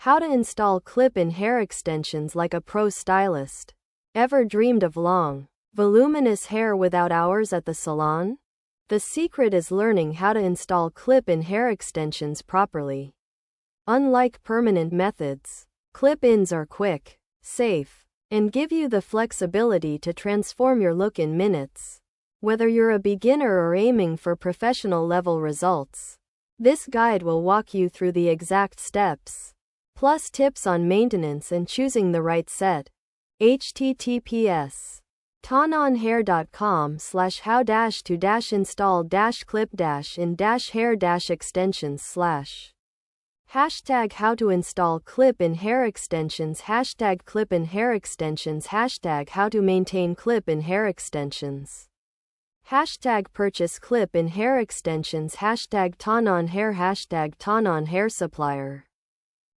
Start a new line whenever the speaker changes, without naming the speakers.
How to install clip-in hair extensions like a pro stylist. Ever dreamed of long, voluminous hair without hours at the salon? The secret is learning how to install clip-in hair extensions properly. Unlike permanent methods, clip-ins are quick, safe, and give you the flexibility to transform your look in minutes. Whether you're a beginner or aiming for professional level results, this guide will walk you through the exact steps, plus tips on maintenance and choosing the right set. https://how-to-install-clip-in-hair-extensions # how to install clip-in hair extensions # clip-in hair extensions # how to maintain clip-in hair extensions # purchase clip-in hair extensions # ton on hair # ton on hair supplier